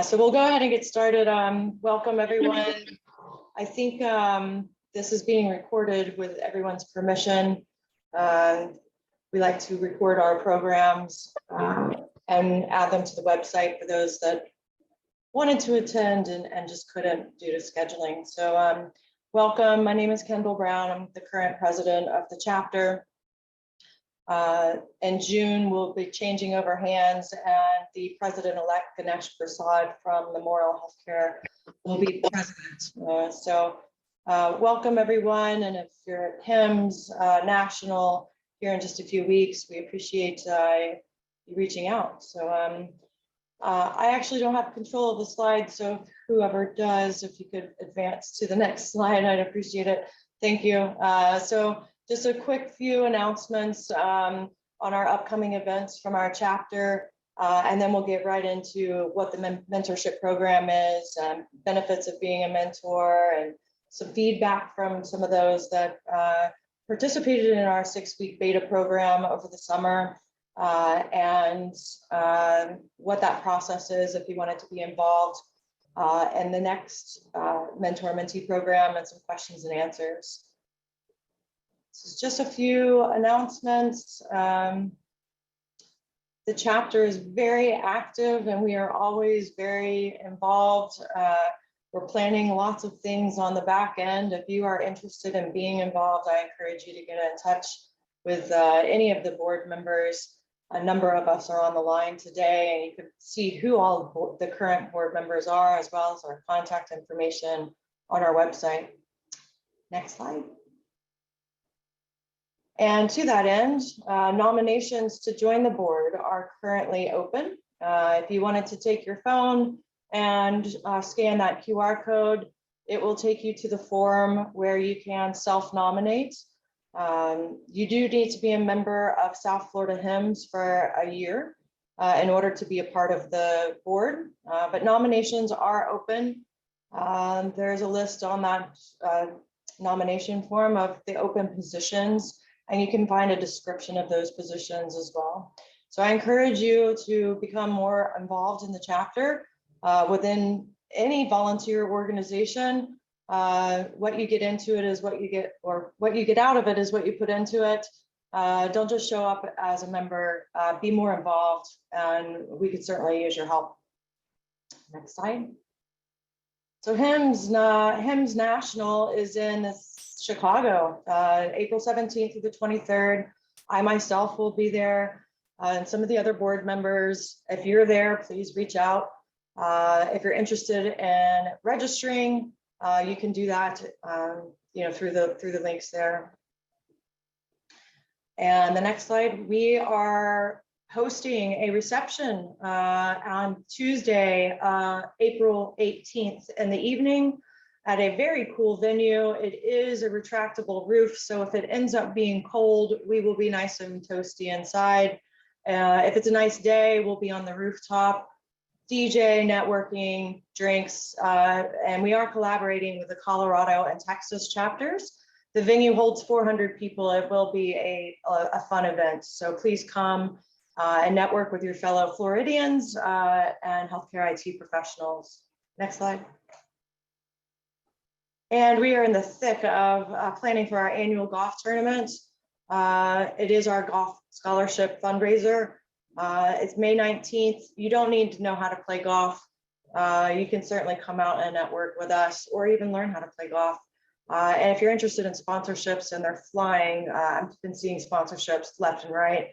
So we'll go ahead and get started. Welcome everyone. I think this is being recorded with everyone's permission. We like to record our programs and add them to the website for those that wanted to attend and just couldn't due to scheduling. So welcome, my name is Kendall Brown. I'm the current president of the chapter. In June, we'll be changing over hands and the president-elect Ganesh Prasad from Memorial Healthcare will be president. Welcome everyone. And if you're at HIMSS National here in just a few weeks, we appreciate you reaching out. So I actually don't have control of the slide. So whoever does, if you could advance to the next slide, I'd appreciate it. Thank you. Just a quick few announcements on our upcoming events from our chapter, and then we'll get right into what the mentorship program is, benefits of being a mentor, and some feedback from some of those that participated in our 6-week beta program over the summer, and what that process is if you wanted to be involved, and the next mentor-mentee program, and some questions and answers. This is just a few announcements. The chapter is very active and we are always very involved. We're planning lots of things on the back end. If you are interested in being involved, I encourage you to get in touch with any of the board members. A number of us are on the line today, and you can see who all the current board members are, as well as our contact information on our website. Next slide. And to that end, nominations to join the board are currently open. If you wanted to take your phone and scan that QR code, it will take you to the form where you can self-nominate. You do need to be a member of South Florida HIMSS for a year in order to be a part of the board, but nominations are open. There's a list on that nomination form of the open positions, and you can find a description of those positions as well. So I encourage you to become more involved in the chapter within any volunteer organization. What you get into it is what you get, or what you get out of it is what you put into it. Don't just show up as a member, be more involved, and we could certainly use your help. Next slide. So HIMSS National is in Chicago, April 17th through the 23rd. I myself will be there, and some of the other board members. If you're there, please reach out. If you're interested in registering, you can do that, through the links there. And the next slide, we are hosting a reception on Tuesday, April 18th in the evening at a very cool venue. It is a retractable roof, so if it ends up being cold, we will be nice and toasty inside. If it's a nice day, we'll be on the rooftop, DJ, networking, drinks, and we are collaborating with the Colorado and Texas chapters. The venue holds 400 people. It will be a fun event, so please come and network with your fellow Floridians and healthcare IT professionals. Next slide. And we are in the thick of planning for our annual golf tournament. It is our golf scholarship fundraiser. It's May 19th. You don't need to know how to play golf. You can certainly come out and network with us, or even learn how to play golf. And if you're interested in sponsorships, and they're flying, I've been seeing sponsorships left and right.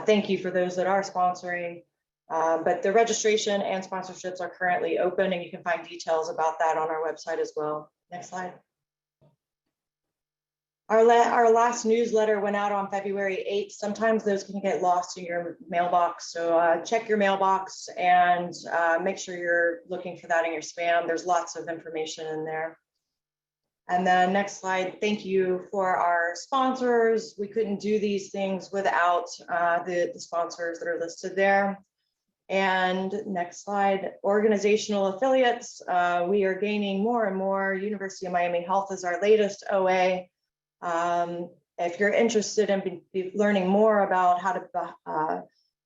Thank you for those that are sponsoring. But the registration and sponsorships are currently open, and you can find details about that on our website as well. Next slide. Our last newsletter went out on February 8th. Sometimes those can get lost in your mailbox. So check your mailbox and make sure you're looking for that in your spam. There's lots of information in there. And then next slide, thank you for our sponsors. We couldn't do these things without the sponsors that are listed there. And next slide, organizational affiliates. We are gaining more and more. University of Miami Health is our latest OA. If you're interested in learning more about how to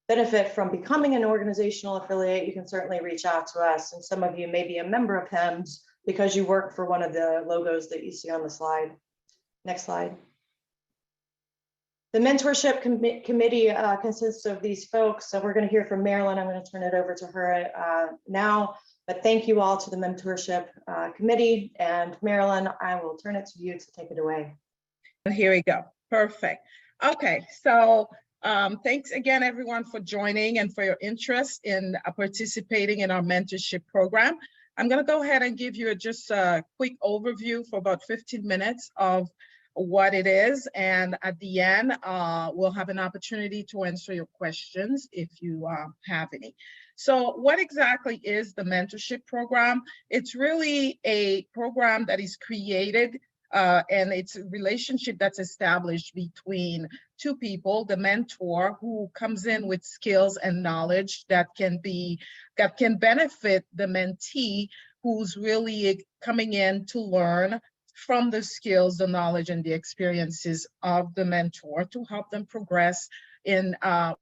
benefit from becoming an organizational affiliate, you can certainly reach out to us. And some of you may be a member of HIMSS because you work for one of the logos that you see on the slide. Next slide. The mentorship committee consists of these folks. So we're going to hear from Marilyn. I'm going to turn it over to her now. But thank you all to the mentorship committee. And Marilyn, I will turn it to you to take it away. Here we go. Perfect. Okay, so thanks again, everyone, for joining and for your interest in participating in our mentorship program. I'm going to go ahead and give you just a quick overview for about 15 minutes of what it is. And at the end, we'll have an opportunity to answer your questions if you have any. So what exactly is the mentorship program? It's really a program that is created and it's a relationship that's established between two people, the mentor who comes in with skills and knowledge that can benefit the mentee who's really coming in to learn from the skills, the knowledge, and the experiences of the mentor to help them progress in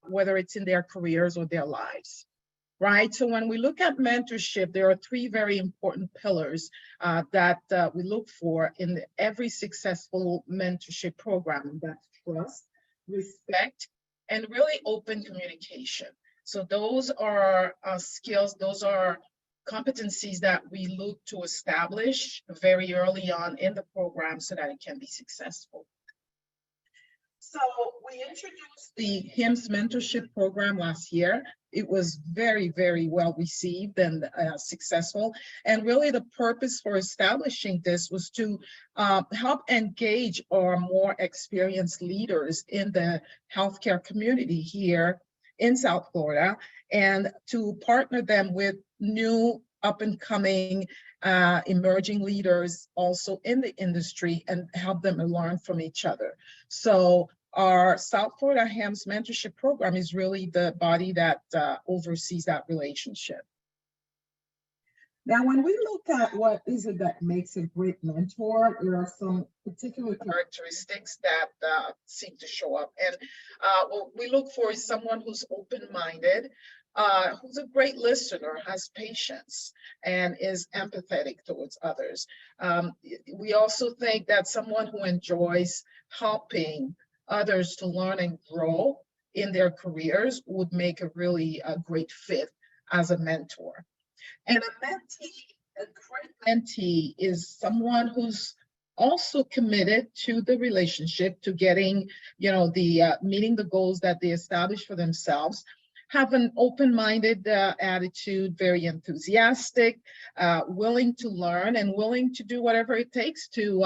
whether it's in their careers or their lives. Right, so when we look at mentorship, there are three very important pillars that we look for in every successful mentorship program. That's trust, respect, and really open communication. So those are skills, those are competencies that we look to establish very early on in the program so that it can be successful. So we introduced the HIMSS mentorship program last year. It was very, very well received and successful. And really the purpose for establishing this was to help engage our more experienced leaders in the healthcare community here in South Florida and to partner them with new up and coming emerging leaders also in the industry and help them learn from each other. So our South Florida HIMSS mentorship program is really the body that oversees that relationship. Now, when we look at what is it that makes a great mentor, there are some particular characteristics that seem to show up. And what we look for is someone who's open-minded, who's a great listener, has patience, and is empathetic towards others. We also think that someone who enjoys helping others to learn and grow in their careers would make a really great fit as a mentor. And a great mentee is someone who's also committed to the relationship, to getting, meeting the goals that they establish for themselves, have an open-minded attitude, very enthusiastic, willing to learn and willing to do whatever it takes to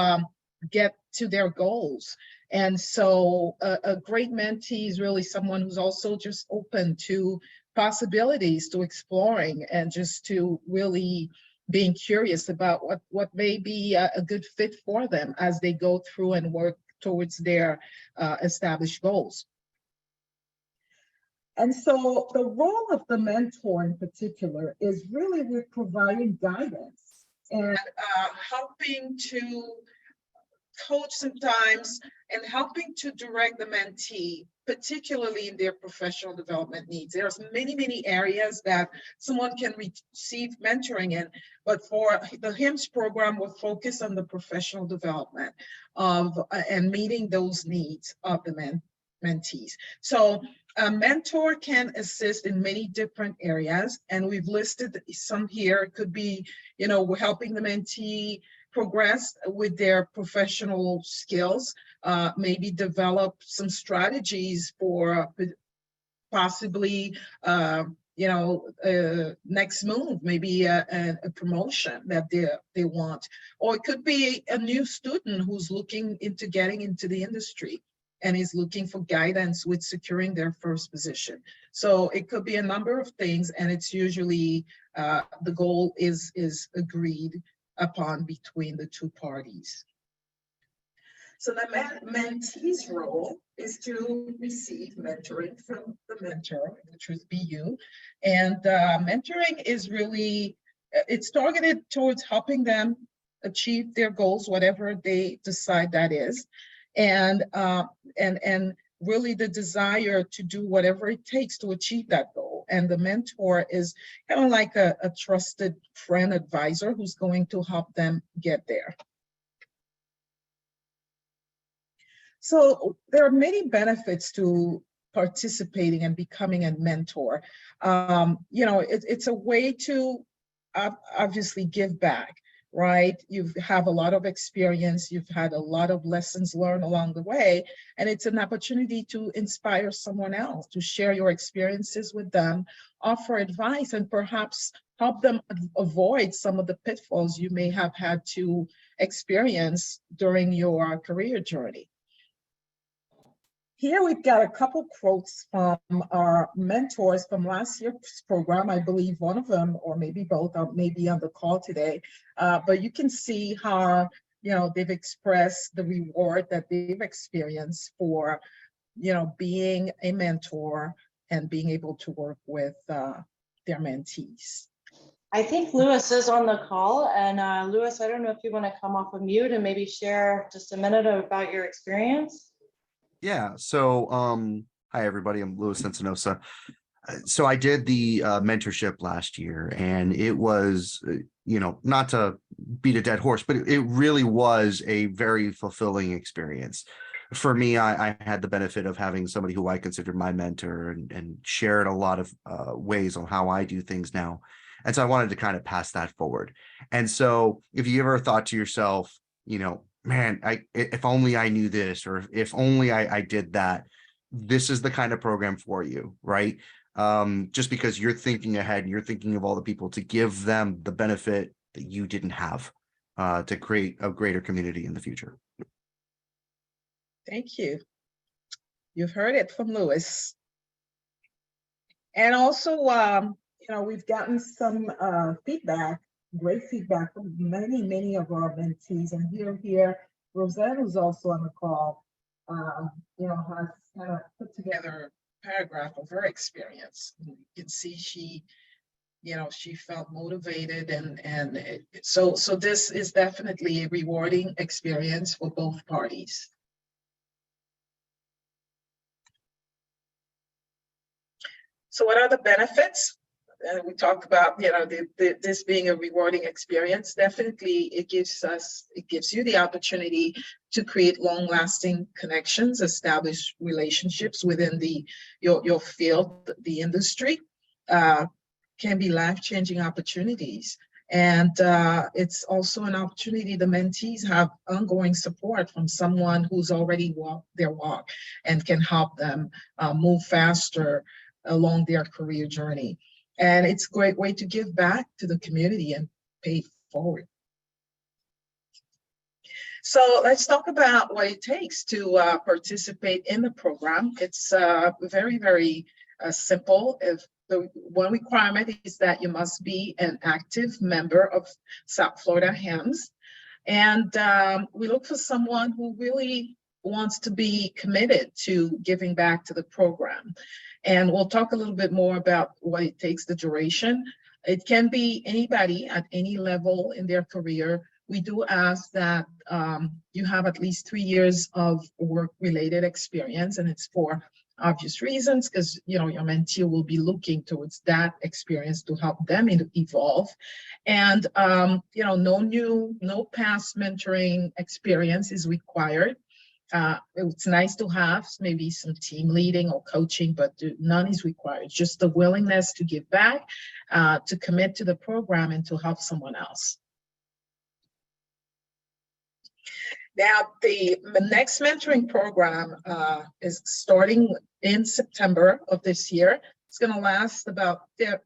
get to their goals. And so a great mentee is really someone who's also just open to possibilities, to exploring, and just to really being curious about what may be a good fit for them as they go through and work towards their established goals. And so the role of the mentor in particular is really with providing guidance and helping to coach sometimes and helping to direct the mentee, particularly in their professional development needs. There's many, many areas that someone can receive mentoring in, but for the HIMSS program, we're focused on the professional development of and meeting those needs of the mentees. So a mentor can assist in many different areas, and we've listed some here. It could be, helping the mentee progress with their professional skills, maybe develop some strategies for possibly, next move, maybe a promotion that they want. Or it could be a new student who's looking into getting into the industry and is looking for guidance with securing their first position. So it could be a number of things, and it's usually the goal is agreed upon between the two parties. So the mentee's role is to receive mentoring from the mentor, the truth be you. And mentoring is really, it's targeted towards helping them achieve their goals, whatever they decide that is. And really the desire to do whatever it takes to achieve that goal. And the mentor is kind of like a trusted friend advisor who's going to help them get there. So there are many benefits to participating and becoming a mentor. It's a way to obviously give back, right? You have a lot of experience, you've had a lot of lessons learned along the way, and it's an opportunity to inspire someone else, to share your experiences with them, offer advice, and perhaps help them avoid some of the pitfalls you may have had to experience during your career journey. Here we've got a couple quotes from our mentors from last year's program. I believe one of them, or maybe both, are maybe on the call today. But you can see how, they've expressed the reward that they've experienced for, being a mentor and being able to work with their mentees. I think Lewis is on the call, and Lewis, I don't know if you want to come off of mute and maybe share just a minute about your experience. Yeah. So, hi everybody. I'm Louis Encinosa. So I did the mentorship last year, and it was, not to beat a dead horse, but it really was a very fulfilling experience. For me, I had the benefit of having somebody who I considered my mentor and shared a lot of ways on how I do things now. And so I wanted to kind of pass that forward. And so if you ever thought to yourself, man, if only I knew this, or if only I did that, this is the kind of program for you, right? Just because you're thinking ahead and you're thinking of all the people to give them the benefit that you didn't have, to create a greater community in the future. Thank you. You've heard it from Lewis. And also, we've gotten some feedback, great feedback from many of our mentees. And here, Roseanne, who's also on the call, has kind of put together a paragraph of her experience. You can see she felt motivated, and so this is definitely a rewarding experience for both parties. So what are the benefits? We talked about, this being a rewarding experience. Definitely, it gives you the opportunity to create long-lasting connections, establish relationships within your field, the industry. Can be life-changing opportunities. And it's also an opportunity. The mentees have ongoing support from someone who's already walked their walk and can help them move faster along their career journey. And it's a great way to give back to the community and pay forward. So let's talk about what it takes to participate in the program. It's very, very simple. If the one requirement is that you must be an active member of South Florida HEMS. And we look for someone who really wants to be committed to giving back to the program. And we'll talk a little bit more about what it takes, the duration. It can be anybody at any level in their career. We do ask that you have at least 3 years of work-related experience, and it's for obvious reasons, because your mentee will be looking towards that experience to help them evolve. And no past mentoring experience is required. It's nice to have maybe some team leading or coaching, but none is required. Just the willingness to give back, to commit to the program, and to help someone else. Now, the next mentoring program is starting in September of this year. It's going to last about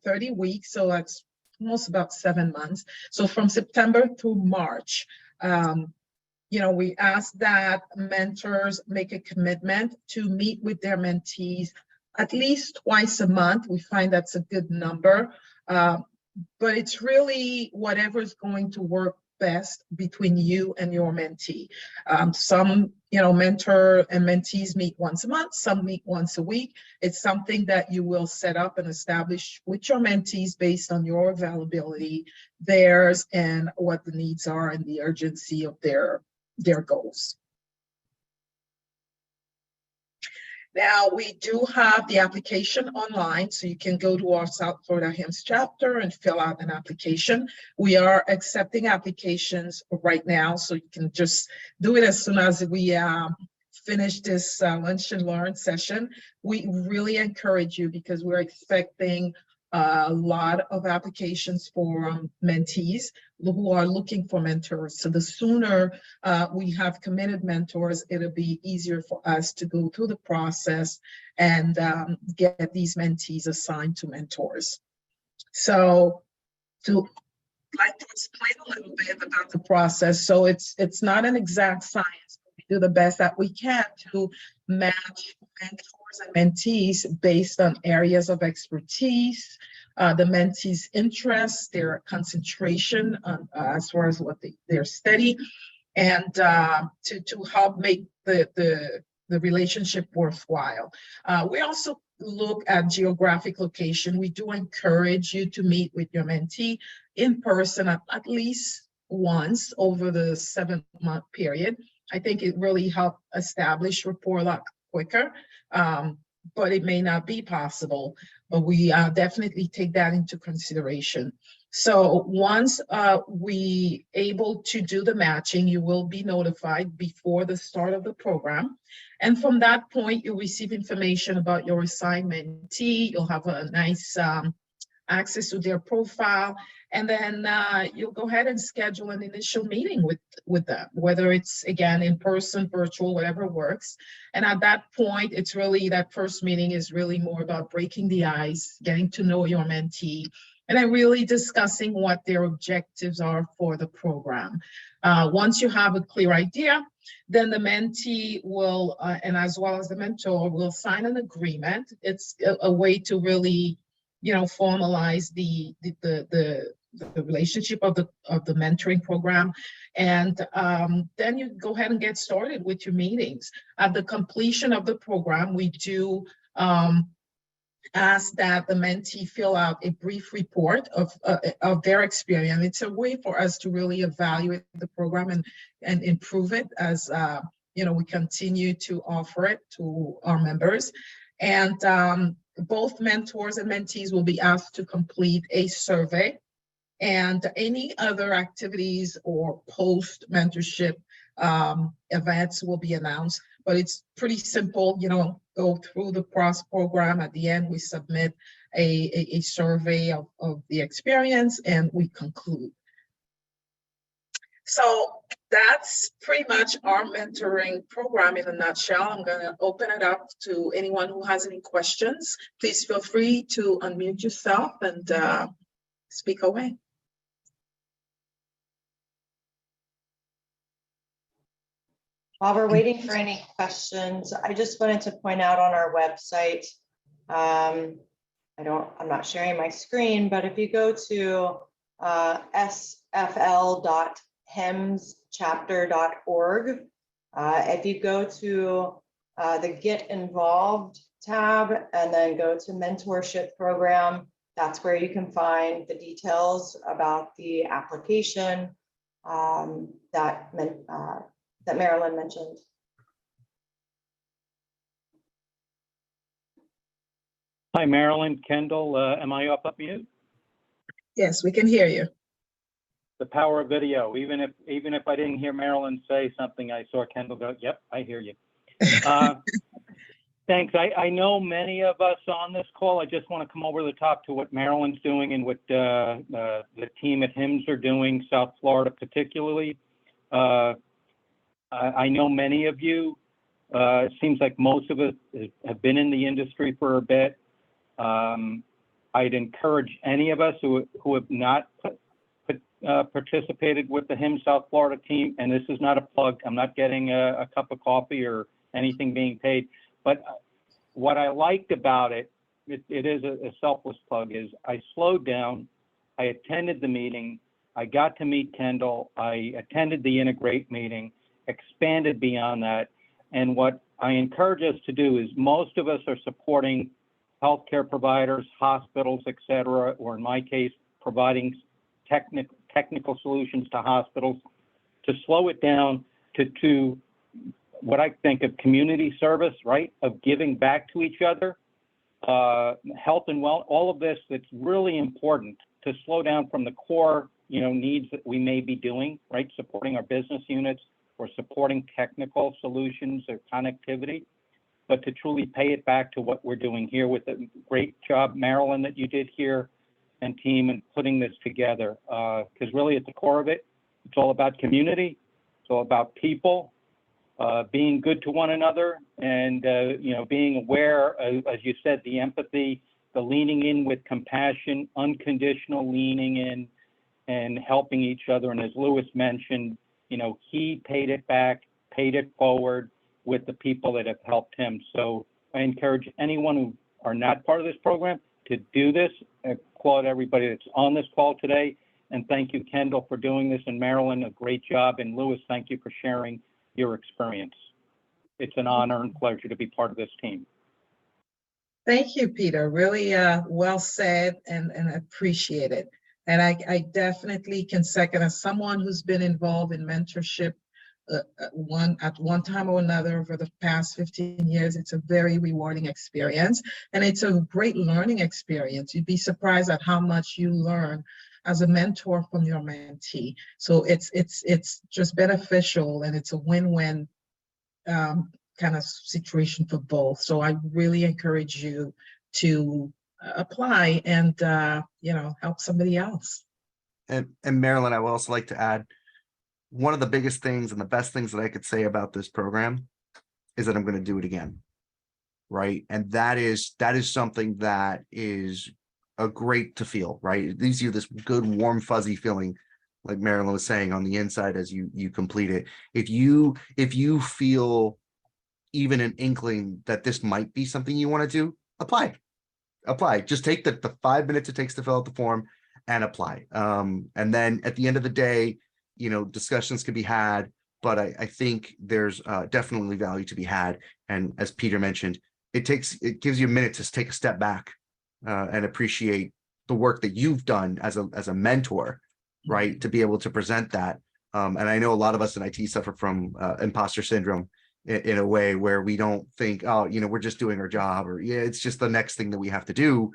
30 weeks, so that's almost about 7 months. So from September through March, we ask that mentors make a commitment to meet with their mentees at least twice a month. We find that's a good number, but it's really whatever's going to work best between you and your mentee. Some, mentor and mentees meet once a month, some meet once a week. It's something that you will set up and establish with your mentees based on your availability, theirs, and what the needs are and the urgency of their goals. Now, we do have the application online, so you can go to our South Florida HIMSS chapter and fill out an application. We are accepting applications right now, so you can just do it as soon as we finish this lunch and learn session. We really encourage you because we're expecting a lot of applications for mentees who are looking for mentors. So the sooner we have committed mentors, it'll be easier for us to go through the process and get these mentees assigned to mentors. So to like to explain a little bit about the process. So it's not an exact science. We do the best that we can to match mentors and mentees based on areas of expertise, the mentees' interests, their concentration as far as what they're studying, and to help make the relationship worthwhile. We also look at geographic location. We do encourage you to meet with your mentee in person at least once over the 7-month period. I think it really helped establish rapport a lot quicker, but it may not be possible, but we definitely take that into consideration. So once we able to do the matching, you will be notified before the start of the program. And from that point, you'll receive information about your assignmentee. You'll have a nice access to their profile. And then you'll go ahead and schedule an initial meeting with them, whether it's, again, in person, virtual, whatever works. And at that point, it's really, that first meeting is really more about breaking the ice, getting to know your mentee, and then really discussing what their objectives are for the program. Once you have a clear idea, then the mentee will, and as well as the mentor, will sign an agreement. It's a way to really, formalize the relationship of the mentoring program. And then you go ahead and get started with your meetings. At the completion of the program, we do ask that the mentee fill out a brief report of their experience. It's a way for us to really evaluate the program and improve it as we continue to offer it to our members. And both mentors and mentees will be asked to complete a survey, and any other activities or post-mentorship events will be announced. But it's pretty simple, go through the program. At the end, we submit a survey of the experience, and we conclude. So that's pretty much our mentoring program in a nutshell. I'm going to open it up to anyone who has any questions. Please feel free to unmute yourself and speak away. While we're waiting for any questions, I just wanted to point out on our website, I'm not sharing my screen, but if you go to sfl.himsschapter.org, if you go to the Get Involved tab and then go to Mentorship Program, that's where you can find the details about the application that Marilyn mentioned. Hi, Marilyn, Kendall, am I up mute? Yes, we can hear you. The power of video. Even if I didn't hear Marilyn say something, I saw Kendall go, yep, I hear you. Thanks. I know many of us on this call, I just want to come over the top to what Marilyn's doing and what the team at HIMSS are doing, South Florida particularly. I know many of you, it seems like most of us have been in the industry for a bit. I'd encourage any of us who have not participated with the HIMSS South Florida team, and this is not a plug, I'm not getting a cup of coffee or anything being paid, but what I liked about it is a selfless plug, is I slowed down, I attended the meeting, I got to meet Kendall, I attended the Integrate meeting, expanded beyond that. And what I encourage us to do is, most of us are supporting healthcare providers, hospitals, et cetera, or in my case, providing technical solutions to hospitals. To slow it down, to what I think of community service, right? Of giving back to each other, health and well, all of this that's really important to slow down from the core, needs that we may be doing, right? Supporting our business units or supporting technical solutions or connectivity, but to truly pay it back to what we're doing here with the great job, Marilyn, that you did here and team and putting this together. Because really at the core of it, it's all about community. It's all about people, being good to one another and, being aware, as you said, the empathy, the leaning in with compassion, unconditional leaning in and helping each other. And as Louis mentioned, he paid it back, paid it forward with the people that have helped him. So I encourage anyone who are not part of this program to do this. I applaud everybody that's on this call today. And thank you, Kendall, for doing this. And Marilyn, a great job. And Louis, thank you for sharing your experience. It's an honor and pleasure to be part of this team. Thank you, Peter. Really well said and appreciate it. And I definitely can second, as someone who's been involved in mentorship at one time or another over the past 15 years, it's a very rewarding experience. And it's a great learning experience. You'd be surprised at how much you learn as a mentor from your mentee. So it's just beneficial, and it's a win-win kind of situation for both. So I really encourage you to apply and help somebody else. And Marilyn, I would also like to add, one of the biggest things and the best things that I could say about this program is that I'm going to do it again. Right. And that is something that is a great to feel, right? It gives you this good, warm, fuzzy feeling, like Marilyn was saying, on the inside as you complete it. If you feel even an inkling that this might be something you want to do, apply. Just take the 5 minutes it takes to fill out the form and apply. And then at the end of the day, discussions can be had, but I think there's definitely value to be had. And as Peter mentioned, it gives you a minute to take a step back and appreciate the work that you've done as a mentor, right? To be able to present that. And I know a lot of us in IT suffer from imposter syndrome in a way where we don't think, oh, we're just doing our job, or it's just the next thing that we have to do.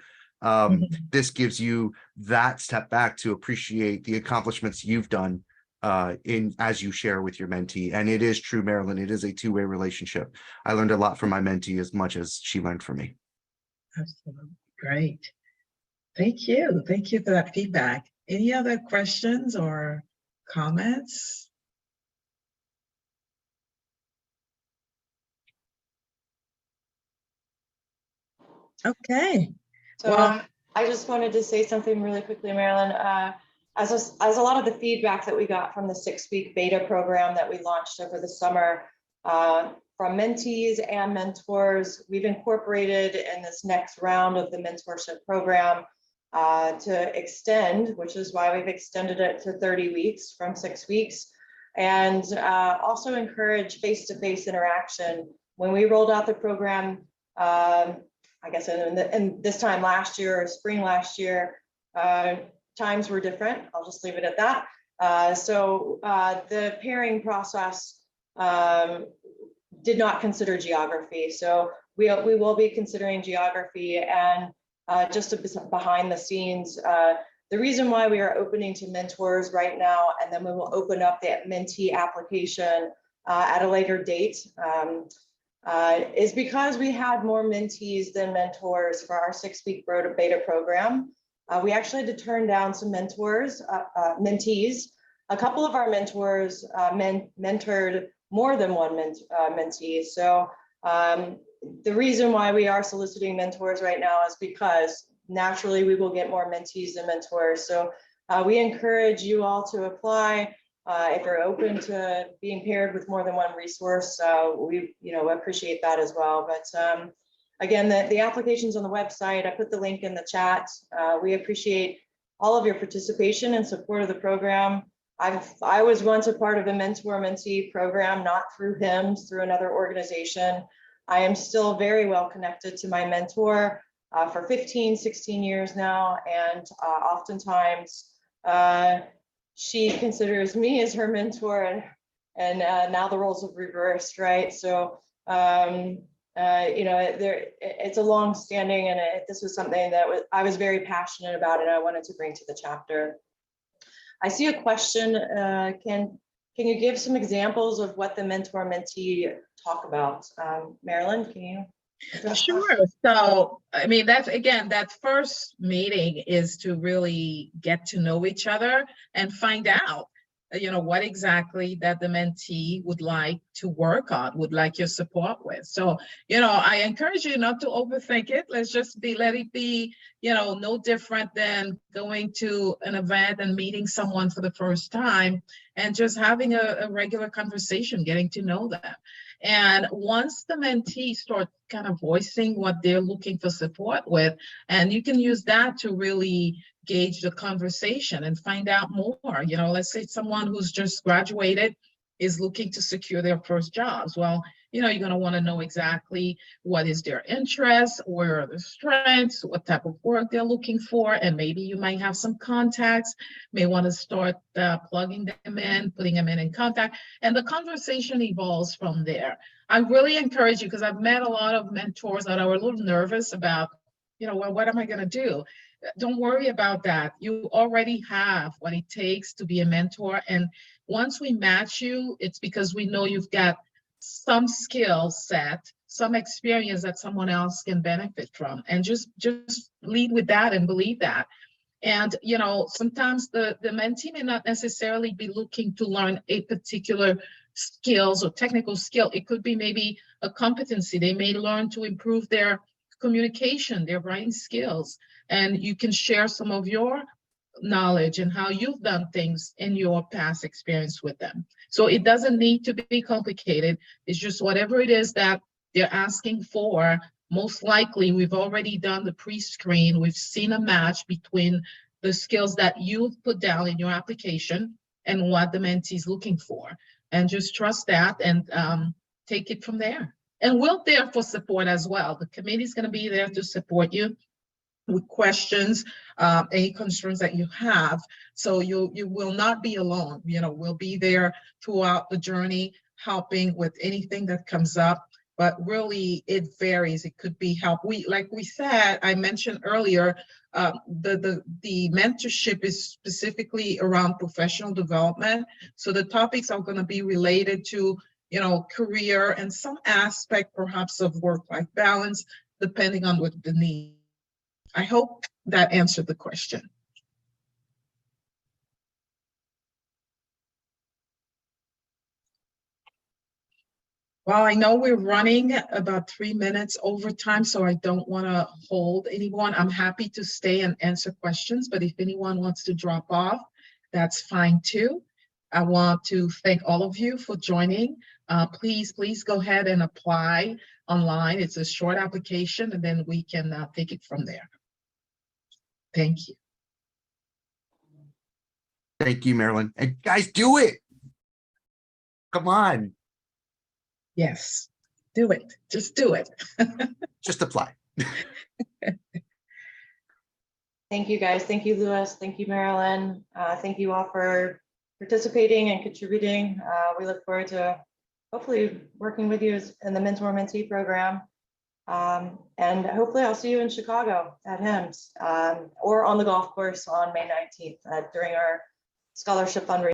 This gives you that step back to appreciate the accomplishments you've done as you share with your mentee. And it is true, Marilyn, it is a two-way relationship. I learned a lot from my mentee as much as she learned from me. Absolutely. Great. Thank you. Thank you for that feedback. Any other questions or comments? Okay. So Well, I just wanted to say something really quickly, Marilyn. As a lot of the feedback that we got from the 6-week beta program that we launched over the summer, from mentees and mentors, we've incorporated in this next round of the mentorship program to extend, which is why we've extended it to 30 weeks from 6 weeks, and also encourage face-to-face interaction. When we rolled out the program, I guess in this time last year or spring last year, times were different. I'll just leave it at that. So the pairing process did not consider geography. So we will be considering geography. And just behind the scenes, the reason why we are opening to mentors right now, and then we will open up the mentee application at a later date, is because we had more mentees than mentors for our 6-week beta program. We actually had to turn down some mentees. A couple of our mentors mentored more than one mentee. So the reason why we are soliciting mentors right now is because naturally we will get more mentees than mentors. So we encourage you all to apply. If you're open to being paired with more than one resource, we appreciate that as well. But again, the application's on the website. I put the link in the chat. We appreciate all of your participation and support of the program. I was once a part of a mentor-mentee program, not through HIMSS, through another organization. I am still very well connected to my mentor for 15, 16 years now, and oftentimes she considers me as her mentor, and now the roles have reversed, right? So, it's a long standing, and this was something that I was very passionate about, and I wanted to bring to the chapter. I see a question. Can you give some examples of what the mentor-mentee talk about? Marilyn, can you address that? Sure. So, I mean, that first meeting is to really get to know each other and find out, what exactly that the mentee would like to work on, would like your support with. So, I encourage you not to overthink it. Let it be, no different than going to an event and meeting someone for the first time and just having a regular conversation, getting to know them. And once the mentee starts kind of voicing what they're looking for support with, and you can use that to really gauge the conversation and find out more. Let's say someone who's just graduated is looking to secure their first jobs. Well, you're going to want to know exactly what is their interest, where are their strengths, what type of work they're looking for, and maybe you might have some contacts, may want to start plugging them in, putting them in contact, and the conversation evolves from there. I really encourage you, because I've met a lot of mentors that are a little nervous about, well, what am I going to do? Don't worry about that. You already have what it takes to be a mentor. And once we match you, it's because we know you've got some skill set, some experience that someone else can benefit from. And just lead with that and believe that. And, sometimes the mentee may not necessarily be looking to learn a particular skills or technical skill. It could be maybe a competency. They may learn to improve their communication, their writing skills, and you can share some of your knowledge and how you've done things in your past experience with them. So it doesn't need to be complicated. It's just whatever it is that they're asking for. Most likely, we've already done the pre-screen. We've seen a match between the skills that you've put down in your application and what the mentee is looking for. And just trust that and take it from there. And we're there for support as well. The committee is going to be there to support you with questions, any concerns that you have. So you will not be alone. We'll be there throughout the journey, helping with anything that comes up. But really, it varies. It could be help. Like we said, I mentioned earlier, the mentorship is specifically around professional development. So the topics are going to be related to, career and some aspect perhaps of work-life balance, depending on what the need. I hope that answered the question. Well, I know we're running about 3 minutes over time, so I don't want to hold anyone. I'm happy to stay and answer questions, but if anyone wants to drop off, that's fine too. I want to thank all of you for joining. Please go ahead and apply online. It's a short application, and then we can take it from there. Thank you. Thank you, Marilyn. And guys, do it. Come on. Yes, do it. Just do it. Just apply. Thank you, guys. Thank you, Louis. Thank you, Marilyn. Thank you all for participating and contributing. We look forward to hopefully working with you in the Mentor Mentee program. And hopefully I'll see you in Chicago at HIMSS or on the golf course on May 19th during our scholarship fundraiser.